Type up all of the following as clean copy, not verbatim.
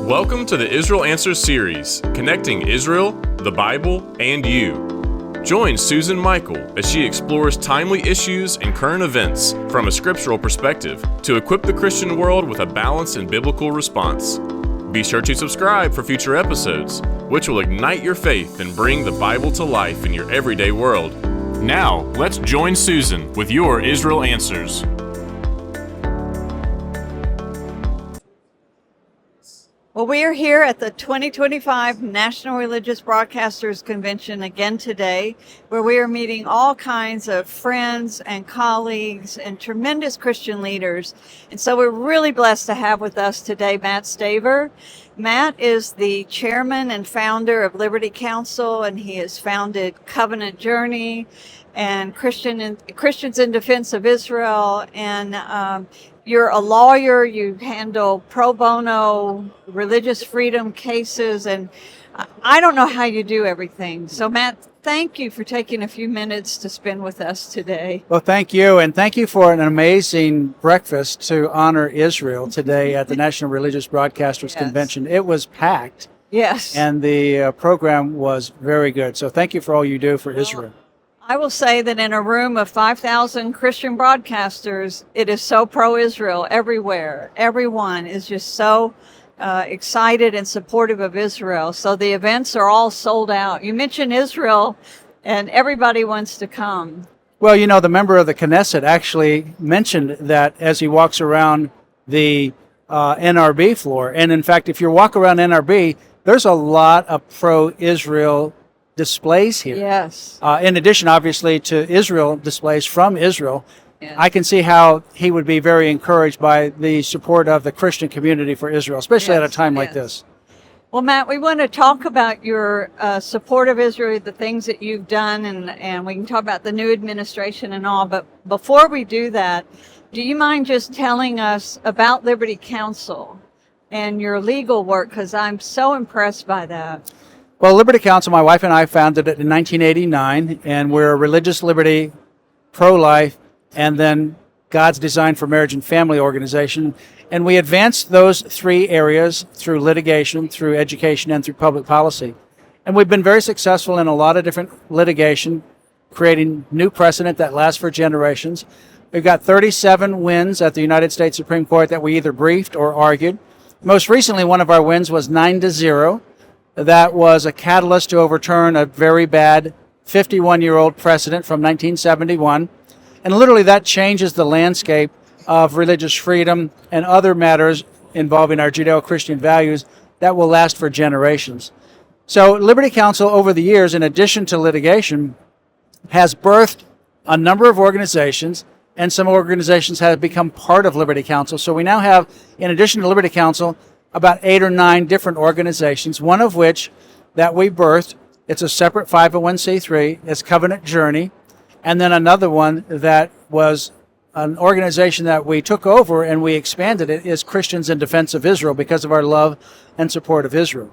Welcome to the Israel Answers series, connecting Israel, the Bible, and you. Join Susan Michael as she explores timely issues and current events from a scriptural perspective to equip the Christian world with a balanced and biblical response. Be sure to subscribe for future episodes, which will ignite your faith and bring the Bible to life in your everyday world. Now, let's join Susan with your Israel Answers. Well, we are here at the 2025 National Religious Broadcasters Convention again today, where we are meeting all kinds of friends and colleagues and tremendous Christian leaders. And so we're really blessed to have with us today Mat Staver. Matt is the chairman and founder of Liberty Counsel, and he has founded Covenant Journey and Christians in Defense of Israel. And you're a lawyer, you handle pro bono religious freedom cases, and I don't know how you do everything. So Matt, thank you for taking a few minutes to spend with us today. Well, thank you, and thank you for an amazing breakfast to honor Israel today at the National Religious Broadcasters Convention. It was packed. Yes. And the program was very good. So thank you for all you do for Israel. I will say that in a room of 5,000 Christian broadcasters, it is so pro-Israel everywhere. Everyone is just so excited and supportive of Israel. So the events are all sold out. You mentioned Israel, and everybody wants to come. Well, you know, the member of the Knesset actually mentioned that as he walks around the NRB floor. And in fact, if you walk around NRB, there's a lot of pro-Israel displays here. Yes. In addition, obviously, to Israel displays from Israel, yes. I can see how he would be very encouraged by the support of the Christian community for Israel, especially at a time like this. Well, Matt, we want to talk about your support of Israel, the things that you've done, and we can talk about the new administration and all. But before we do that, do you mind just telling us about Liberty Counsel and your legal work? Because I'm so impressed by that. Well, Liberty Counsel, my wife and I founded it in 1989, and we're a religious liberty, pro-life, and then God's Design for Marriage and Family organization. And we advanced those three areas through litigation, through education, and through public policy. And we've been very successful in a lot of different litigation, creating new precedent that lasts for generations. We've got 37 wins at the United States Supreme Court that we either briefed or argued. Most recently, one of our wins was 9-0. That was a catalyst to overturn a very bad 51-year-old precedent from 1971. And literally that changes the landscape of religious freedom and other matters involving our Judeo-Christian values that will last for generations. So Liberty Counsel over the years, in addition to litigation, has birthed a number of organizations, and some organizations have become part of Liberty Counsel. So we now have, in addition to Liberty Counsel, about 8 or 9 different organizations, one of which that we birthed, it's a separate 501c3, it's Covenant Journey, and then another one that was an organization that we took over and we expanded it is Christians in Defense of Israel because of our love and support of Israel.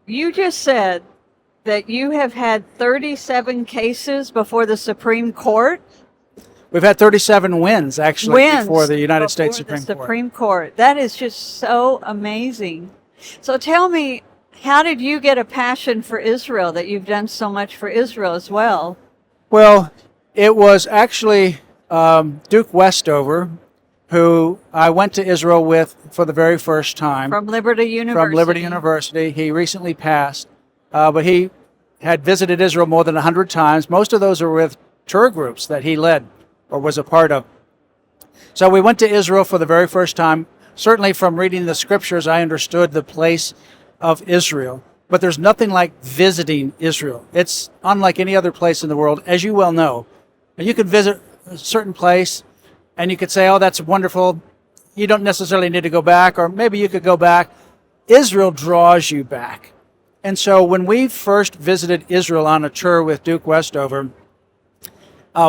You just said that you have had 37 cases before the Supreme Court. We've had 37 wins, actually, before the United States Supreme Court. That is just so amazing. So tell me, how did you get a passion for Israel, that you've done so much for Israel as well? Well, it was actually Duke Westover, who I went to Israel with for the very first time. From Liberty University. From Liberty University. He recently passed, but he had visited Israel more than 100 times. Most of those were with tour groups that he led or was a part of. So we went to Israel for the very first time. Certainly from reading the scriptures, I understood the place of Israel. But there's nothing like visiting Israel. It's unlike any other place in the world, as you well know. And you could visit a certain place, and you could say, oh, that's wonderful. You don't necessarily need to go back, or maybe you could go back. Israel draws you back. And so when we first visited Israel on a tour with Duke Westover,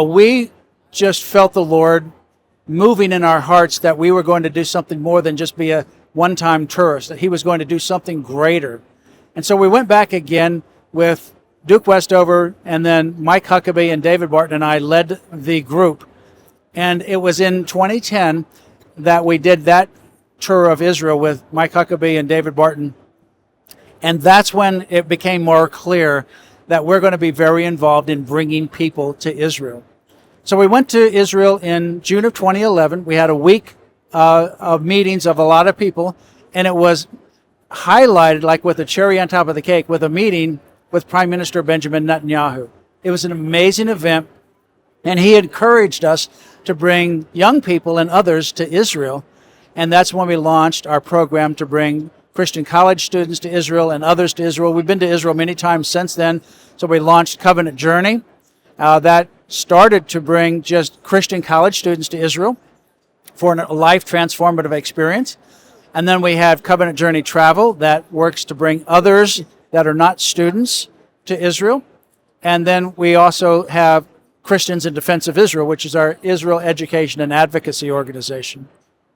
we just felt the Lord moving in our hearts that we were going to do something more than just be a one-time tourist, that he was going to do something greater. And so we went back again with Duke Westover, and then Mike Huckabee and David Barton and I led the group. And it was in 2010 that we did that tour of Israel with Mike Huckabee and David Barton. And that's when it became more clear that we're going to be very involved in bringing people to Israel. So we went to Israel in June of 2011. We had a week of meetings of a lot of people, and it was highlighted, like with a cherry on top of the cake, with a meeting with Prime Minister Benjamin Netanyahu. It was an amazing event, and he encouraged us to bring young people and others to Israel, and that's when we launched our program to bring Christian college students to Israel and others to Israel. We've been to Israel many times since then, so we launched Covenant Journey. That started to bring just Christian college students to Israel for a life transformative experience. And then we have Covenant Journey Travel that works to bring others that are not students to Israel. And then we also have Christians in Defense of Israel, which is our Israel education and advocacy organization.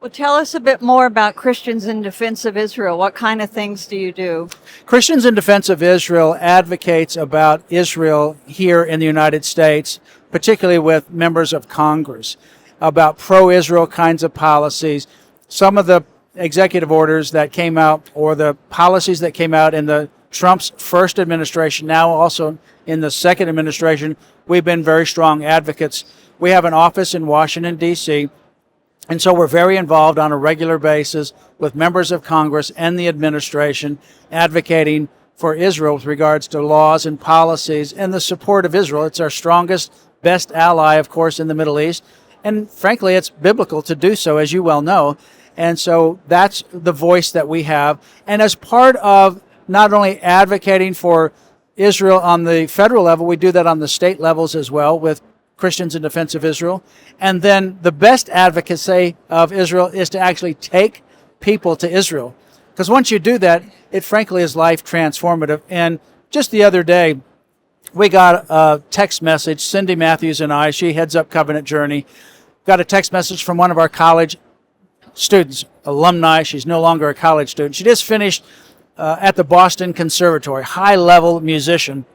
Well, tell us a bit more about Christians in Defense of Israel. What kind of things do you do? Christians in Defense of Israel advocates about Israel here in the United States, particularly with members of Congress, about pro-Israel kinds of policies. Some of the executive orders that came out, or the policies that came out in the Trump's first administration, now also in the second administration, we've been very strong advocates. We have an office in Washington, D.C., and so we're very involved on a regular basis with members of Congress and the administration advocating for Israel with regards to laws and policies and the support of Israel. It's our strongest, best ally, of course, in the Middle East. And frankly, it's biblical to do so, as you well know. And so that's the voice that we have. And as part of not only advocating for Israel on the federal level, we do that on the state levels as well with Christians in Defense of Israel. And then the best advocacy of Israel is to actually take people to Israel. Because once you do that, it frankly is life transformative. And just the other day, we got a text message, Cindy Matthews and I, she heads up Covenant Journey, got a text message from one of our college students, alumni. She's no longer a college student. She just finished at the Boston Conservatory, high-level musician.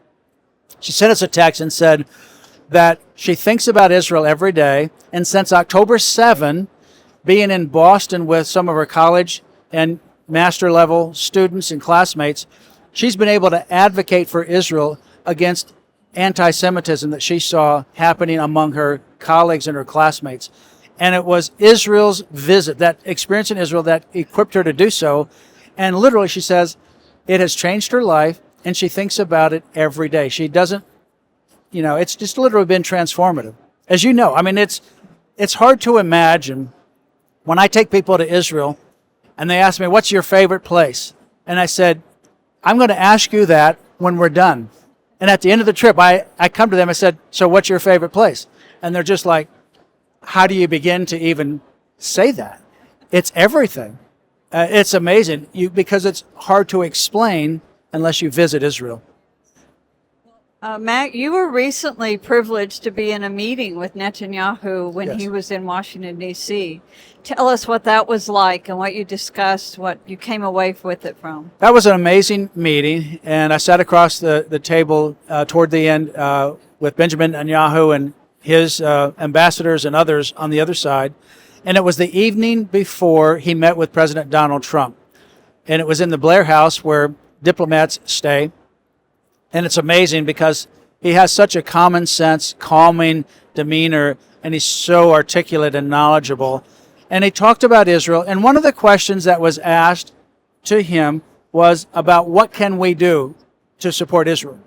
She sent us a text and said that she thinks about Israel every day, and since October 7, being in Boston with some of her college and master-level students and classmates, she's been able to advocate for Israel against antisemitism that she saw happening among her colleagues and her classmates. And it was Israel's visit, that experience in Israel, that equipped her to do so. And literally, she says, it has changed her life, and she thinks about it every day. She doesn't, it's just literally been transformative. As you know, I mean, it's hard to imagine when I take people to Israel and they ask me, what's your favorite place? And I said, I'm going to ask you that when we're done. And at the end of the trip, I come to them, I said, so what's your favorite place? And they're just like, how do you begin to even say that? It's everything. It's amazing because it's hard to explain unless you visit Israel. Matt, you were recently privileged to be in a meeting with Netanyahu when Yes. he was in Washington, D.C. Tell us what that was like and what you discussed, what you came away with it from. That was an amazing meeting, and I sat across the table toward the end with Benjamin Netanyahu and his ambassadors and others on the other side. And it was the evening before he met with President Donald Trump. And it was in the Blair House where diplomats stay. And it's amazing because he has such a common sense, calming demeanor, and he's so articulate and knowledgeable. And he talked about Israel. And one of the questions that was asked to him was about what can we do to support Israel.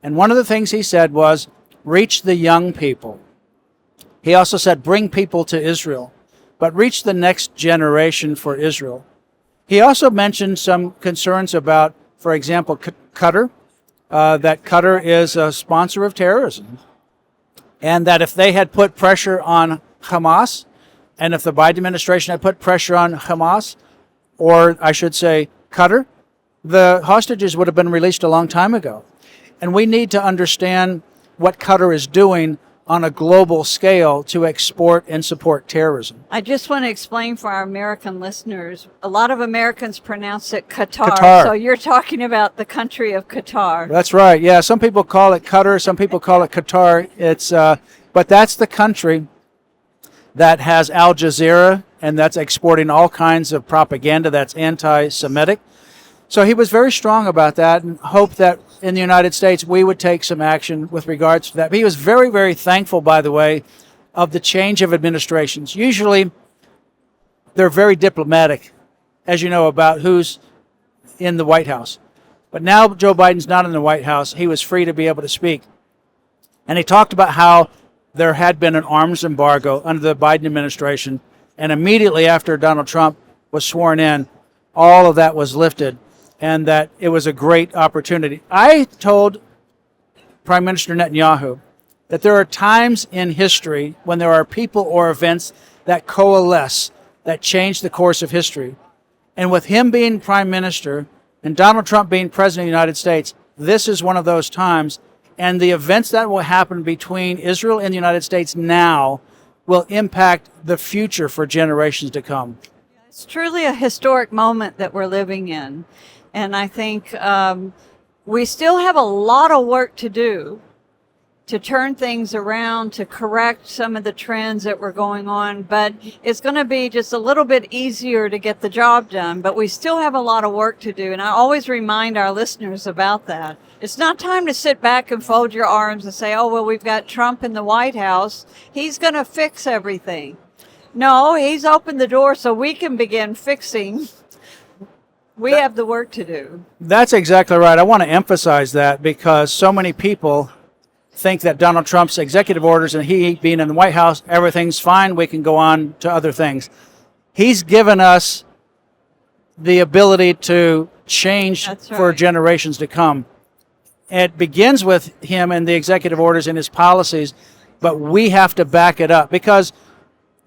And one of the things he said was, reach the young people. He also said, bring people to Israel, but reach the next generation for Israel. He also mentioned some concerns about, for example, Qatar, that Qatar is a sponsor of terrorism, and that if they had put pressure on Hamas, and if the Biden administration had put pressure on Hamas, or I should say Qatar, the hostages would have been released a long time ago. And we need to understand what Qatar is doing on a global scale to export and support terrorism. I just want to explain for our American listeners, a lot of Americans pronounce it Qatar. Qatar. So you're talking about the country of Qatar. That's right. Yeah, some people call it Qatar, some people call it Qatar. It's but that's the country that has Al Jazeera, and that's exporting all kinds of propaganda that's anti-Semitic. So he was very strong about that and hoped that in the United States we would take some action with regards to that. But he was very, very thankful, by the way, of the change of administrations. Usually they're very diplomatic, as you know, about who's in the White House. But now Joe Biden's not in the White House. He was free to be able to speak. And he talked about how there had been an arms embargo under the Biden administration, and immediately after Donald Trump was sworn in, all of that was lifted, and that it was a great opportunity. I told Prime Minister Netanyahu that there are times in history when there are people or events that coalesce, that change the course of history. And with him being Prime Minister and Donald Trump being President of the United States, this is one of those times. And the events that will happen between Israel and the United States now will impact the future for generations to come. It's truly a historic moment that we're living in. And I think we still have a lot of work to do to turn things around, to correct some of the trends that were going on. But it's going to be just a little bit easier to get the job done. But we still have a lot of work to do. And I always remind our listeners about that. It's not time to sit back and fold your arms and say, oh, well, we've got Trump in the White House. He's going to fix everything. No, he's opened the door so we can begin fixing. We have the work to do. That's exactly right. I want to emphasize that because so many people think that Donald Trump's executive orders and he being in the White House, everything's fine. We can go on to other things. He's given us the ability to change for generations to come. It begins with him and the executive orders and his policies, but we have to back it up because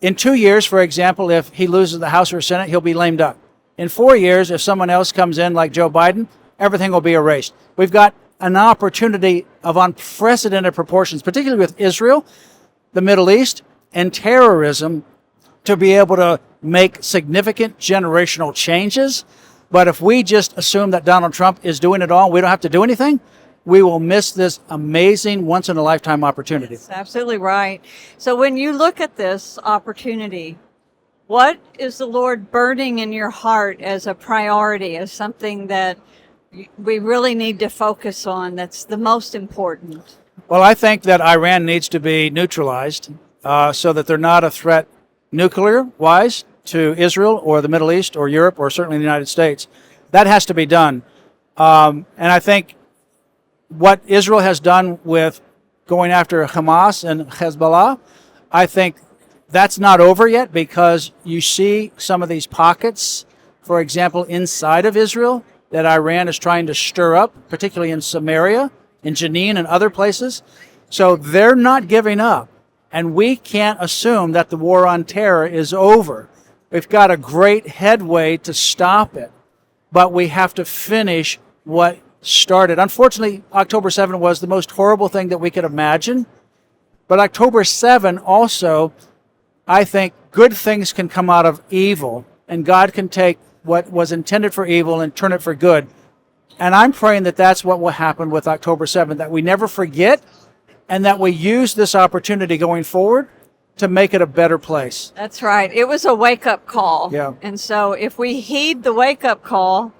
in 2 years, for example, if he loses the House or Senate, he'll be lame duck. In 4 years, if someone else comes in like Joe Biden, everything will be erased. We've got an opportunity of unprecedented proportions, particularly with Israel, the Middle East, and terrorism, to be able to make significant generational changes. But if we just assume that Donald Trump is doing it all, we don't have to do anything, we will miss this amazing once-in-a-lifetime opportunity. That's absolutely right. So when you look at this opportunity, what is the Lord burning in your heart as a priority, as something that we really need to focus on that's the most important? Well, I think that Iran needs to be neutralized so that they're not a threat nuclear-wise to Israel or the Middle East or Europe or certainly the United States. That has to be done. And I think what Israel has done with going after Hamas and Hezbollah, I think that's not over yet because you see some of these pockets, for example, inside of Israel that Iran is trying to stir up, particularly in Samaria, in Jenin and other places. So they're not giving up. And we can't assume that the war on terror is over. We've got a great headway to stop it, but we have to finish what started. Unfortunately, October 7 was the most horrible thing that we could imagine. But October 7 also, I think, good things can come out of evil, and God can take what was intended for evil and turn it for good. And I'm praying that that's what will happen with October 7th, that we never forget and that we use this opportunity going forward to make it a better place. That's right. It was a wake-up call. Yeah. And so if we heed the wake-up call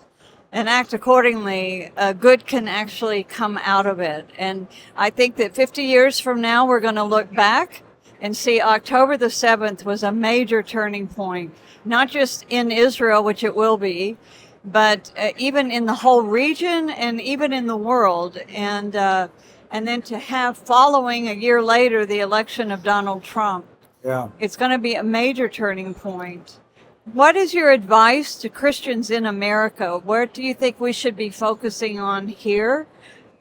and act accordingly, good can actually come out of it. And I think that 50 years from now, we're going to look back and see October the 7th was a major turning point, not just in Israel, which it will be, but even in the whole region and even in the world. And then to have, following a year later, the election of Donald Trump, it's going to be a major turning point. What is your advice to Christians in America? Where do you think we should be focusing on here?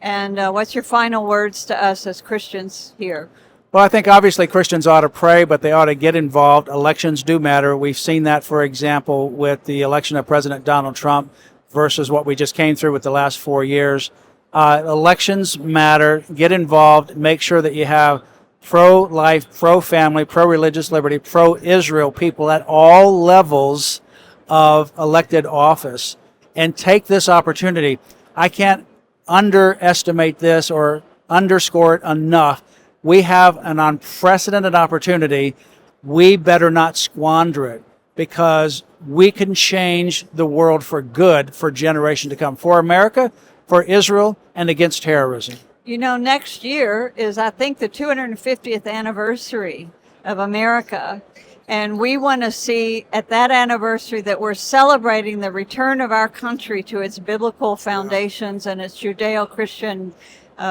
And what's your final words to us as Christians here? Well, I think obviously Christians ought to pray, but they ought to get involved. Elections do matter. We've seen that, for example, with the election of President Donald Trump versus what we just came through with the last 4 years. Elections matter. Get involved. Make sure that you have pro-life, pro-family, pro-religious liberty, pro-Israel people at all levels of elected office, and take this opportunity. I can't underestimate this or underscore it enough. We have an unprecedented opportunity we better not squander it, because we can change the world for good for generations to come, for America, for Israel, and against terrorism. You know, next year is, I think, the 250th anniversary of America. And we want to see at that anniversary that we're celebrating the return of our country to its biblical foundations and its Judeo-Christian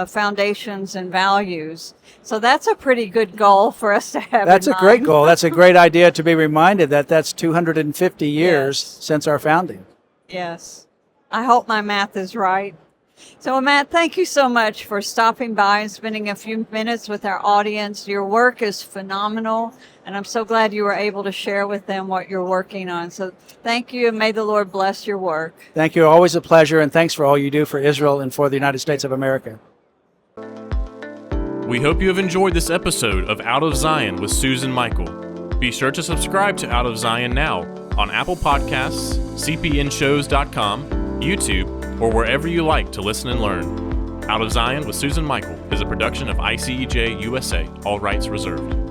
foundations and values. So that's a pretty good goal for us to have. That's in a great mind. goal. That's a great idea to be reminded that that's 250 years since our founding. Yes. I hope my math is right. So, Matt, thank you so much for stopping by and spending a few minutes with our audience. Your work is phenomenal, and I'm so glad you were able to share with them what you're working on. So thank you, and may the Lord bless your work. Thank you. Always a pleasure, and thanks for all you do for Israel and for the United States of America. We hope you have enjoyed this episode of Out of Zion with Susan Michael. Be sure to subscribe to Out of Zion now on Apple Podcasts, cpnshows.com, YouTube, or wherever you like to listen and learn. Out of Zion with Susan Michael is a production of ICEJ USA, all rights reserved.